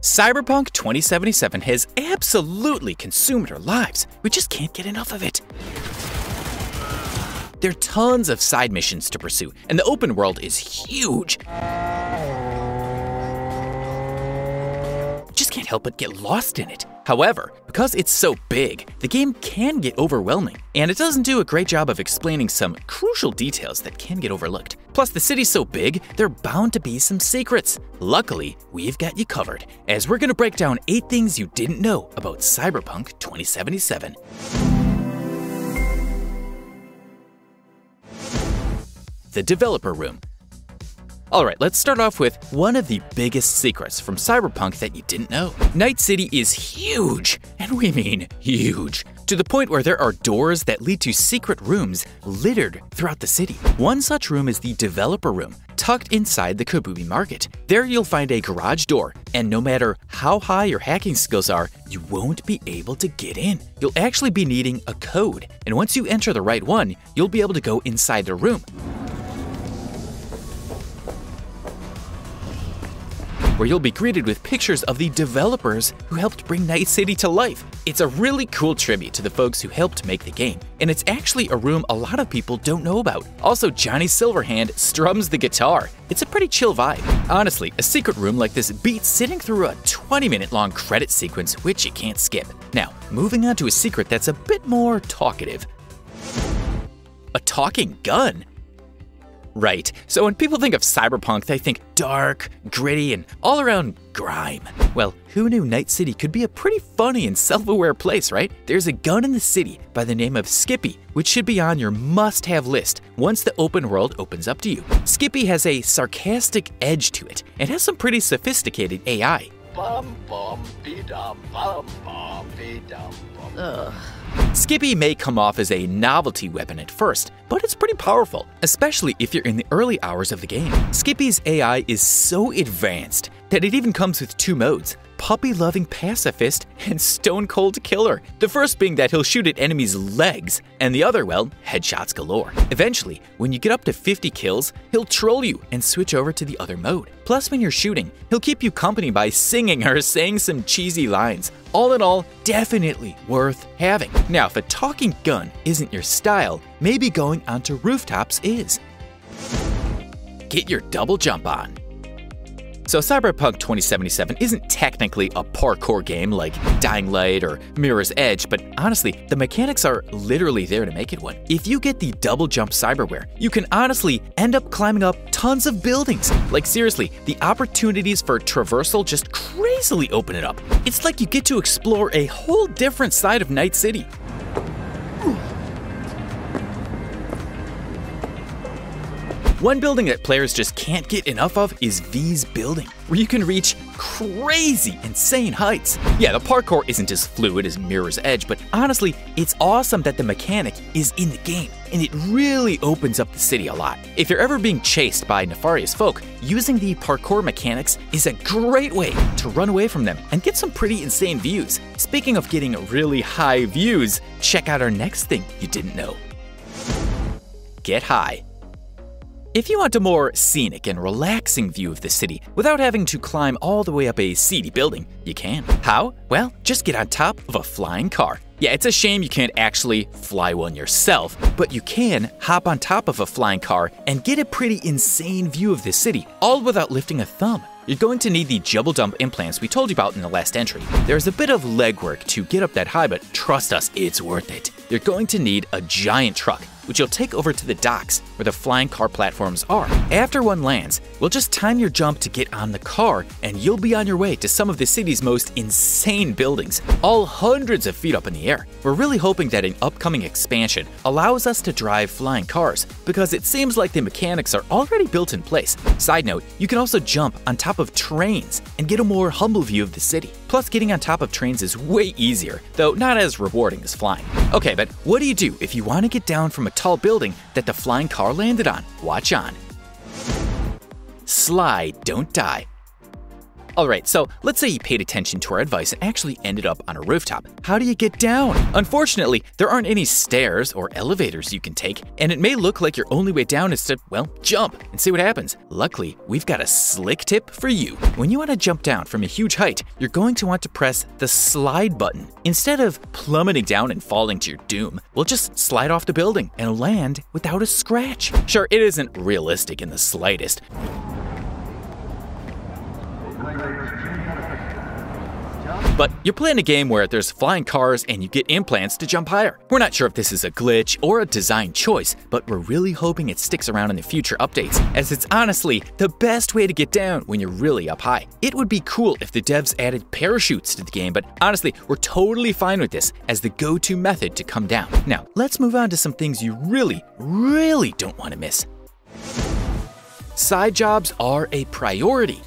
Cyberpunk 2077 has absolutely consumed our lives. We just can't get enough of it. There are tons of side missions to pursue, and the open world is huge. Just can't help but get lost in it. However, because it's so big, the game can get overwhelming, and it doesn't do a great job of explaining some crucial details that can get overlooked. Plus, the city's so big, there are bound to be some secrets. Luckily, we've got you covered, as we're gonna break down 8 things you didn't know about Cyberpunk 2077. The developer room. Alright, let's start off with one of the biggest secrets from Cyberpunk that you didn't know. Night City is huge, and we mean huge, to the point where there are doors that lead to secret rooms littered throughout the city. One such room is the developer room, tucked inside the Kabubi Market. There you'll find a garage door, and no matter how high your hacking skills are, you won't be able to get in. You'll actually be needing a code, and once you enter the right one, you'll be able to go inside the room, where you'll be greeted with pictures of the developers who helped bring Night City to life. It's a really cool tribute to the folks who helped make the game, and it's actually a room a lot of people don't know about. Also, Johnny Silverhand strums the guitar. It's a pretty chill vibe. Honestly, a secret room like this beats sitting through a 20-minute long credit sequence, which you can't skip. Now, moving on to a secret that's a bit more talkative. A talking gun. Right, so when people think of Cyberpunk, they think dark, gritty, and all-around grime. Well, who knew Night City could be a pretty funny and self-aware place, right? There's a gun in the city by the name of Skippy, which should be on your must-have list once the open world opens up to you. Skippy has a sarcastic edge to it, and has some pretty sophisticated AI. Skippy may come off as a novelty weapon at first, but it's pretty powerful, especially if you're in the early hours of the game. Skippy's AI is so advanced that it even comes with 2 modes: puppy-loving pacifist and stone-cold killer. The first being that he'll shoot at enemies' legs, and the other, well, headshots galore. Eventually, when you get up to 50 kills, he'll troll you and switch over to the other mode. Plus, when you're shooting, he'll keep you company by singing or saying some cheesy lines. All in all, definitely worth having. Now, if a talking gun isn't your style, maybe going onto rooftops is. Get your double jump on. So Cyberpunk 2077 isn't technically a parkour game like Dying Light or Mirror's Edge, but honestly, the mechanics are literally there to make it one. If you get the double jump cyberware, you can honestly end up climbing up tons of buildings. Like seriously, the opportunities for traversal just crazily open it up. It's like you get to explore a whole different side of Night City. One building that players just can't get enough of is V's building, where you can reach crazy, insane heights. Yeah, the parkour isn't as fluid as Mirror's Edge, but honestly, it's awesome that the mechanic is in the game, and it really opens up the city a lot. If you're ever being chased by nefarious folk, using the parkour mechanics is a great way to run away from them and get some pretty insane views. Speaking of getting really high views, check out our next thing you didn't know. Get high. If you want a more scenic and relaxing view of the city without having to climb all the way up a seedy building, you can. How? Well, just get on top of a flying car. Yeah, it's a shame you can't actually fly one yourself, but you can hop on top of a flying car and get a pretty insane view of the city, all without lifting a thumb. You're going to need the double jump implants we told you about in the last entry. There's a bit of legwork to get up that high, but trust us, it's worth it. You're going to need a giant truck, which you'll take over to the docks where the flying car platforms are. After one lands, we'll just time your jump to get on the car, and you'll be on your way to some of the city's most insane buildings, all hundreds of feet up in the air. We're really hoping that an upcoming expansion allows us to drive flying cars, because it seems like the mechanics are already built in place. Side note, you can also jump on top of trains and get a more humble view of the city. Plus, getting on top of trains is way easier, though not as rewarding as flying. Okay, but what do you do if you want to get down from a tall building that the flying car landed on? Watch on. Slide, don't die. Alright, so let's say you paid attention to our advice and actually ended up on a rooftop. How do you get down? Unfortunately, there aren't any stairs or elevators you can take, and it may look like your only way down is to, well, jump and see what happens. Luckily, we've got a slick tip for you. When you want to jump down from a huge height, you're going to want to press the slide button. Instead of plummeting down and falling to your doom, we'll just slide off the building and land without a scratch. Sure, it isn't realistic in the slightest, but you're playing a game where there's flying cars and you get implants to jump higher. We're not sure if this is a glitch or a design choice, but we're really hoping it sticks around in the future updates, as it's honestly the best way to get down when you're really up high. It would be cool if the devs added parachutes to the game, but honestly, we're totally fine with this as the go-to method to come down. Now, let's move on to some things you really don't want to miss. Side jobs are a priority.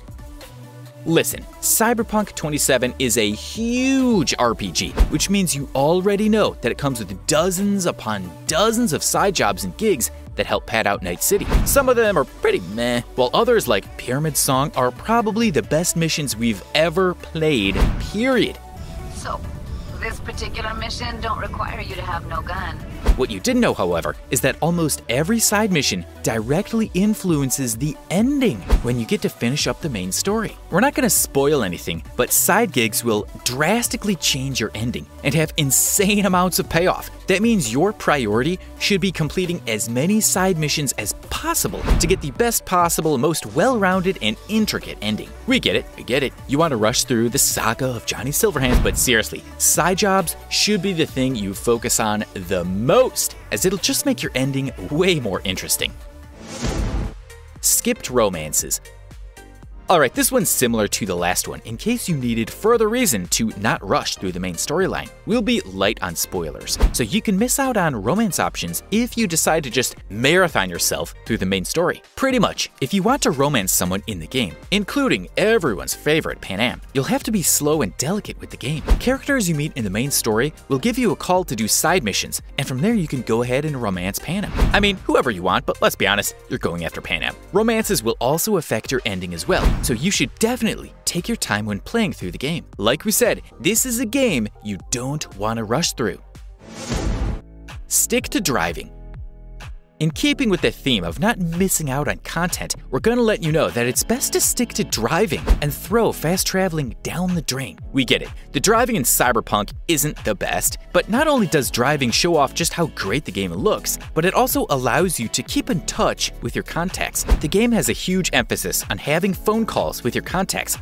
Listen, Cyberpunk 27 is a huge RPG, which means you already know that it comes with dozens upon dozens of side jobs and gigs that help pad out Night City. Some of them are pretty meh, while others like Pyramid Song are probably the best missions we've ever played, period. So, this particular mission don't require you to have no gun. What you didn't know, however, is that almost every side mission directly influences the ending when you get to finish up the main story. We're not going to spoil anything, but side gigs will drastically change your ending and have insane amounts of payoff. That means your priority should be completing as many side missions as possible to get the best possible, most well-rounded and intricate ending. We get it. You want to rush through the saga of Johnny Silverhands, but seriously, side jobs should be the thing you focus on the most, as it'll just make your ending way more interesting. Skipped romances. Alright, this one's similar to the last one, in case you needed further reason to not rush through the main storyline. We'll be light on spoilers, so you can miss out on romance options if you decide to just marathon yourself through the main story. Pretty much, if you want to romance someone in the game, including everyone's favorite Panam, you'll have to be slow and delicate with the game. Characters you meet in the main story will give you a call to do side missions, and from there you can go ahead and romance Panam. I mean, whoever you want, but let's be honest, you're going after Panam. Romances will also affect your ending as well, so you should definitely take your time when playing through the game. Like we said, this is a game you don't want to rush through. Stick to driving. In keeping with the theme of not missing out on content, we're going to let you know that it's best to stick to driving and throw fast traveling down the drain. We get it, the driving in Cyberpunk isn't the best, but not only does driving show off just how great the game looks, but it also allows you to keep in touch with your contacts. The game has a huge emphasis on having phone calls with your contacts.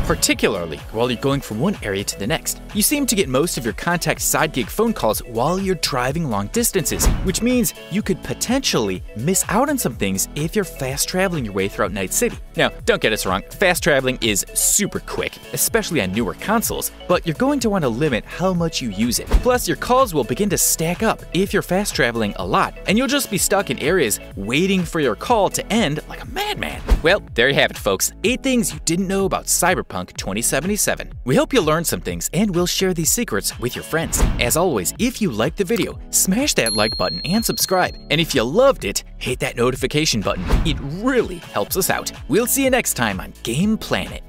Particularly while you're going from one area to the next. You seem to get most of your contact side gig phone calls while you're driving long distances, which means you could potentially miss out on some things if you're fast traveling your way throughout Night City. Now, don't get us wrong, fast traveling is super quick, especially on newer consoles, but you're going to want to limit how much you use it. Plus, your calls will begin to stack up if you're fast traveling a lot, and you'll just be stuck in areas waiting for your call to end like a madman. Well, there you have it, folks. 8 things you didn't know about Cyberpunk 2077. We hope you learned some things, and we'll share these secrets with your friends. As always, if you liked the video, smash that like button and subscribe. And if you loved it, hit that notification button. It really helps us out. We'll see you next time on Game Planet.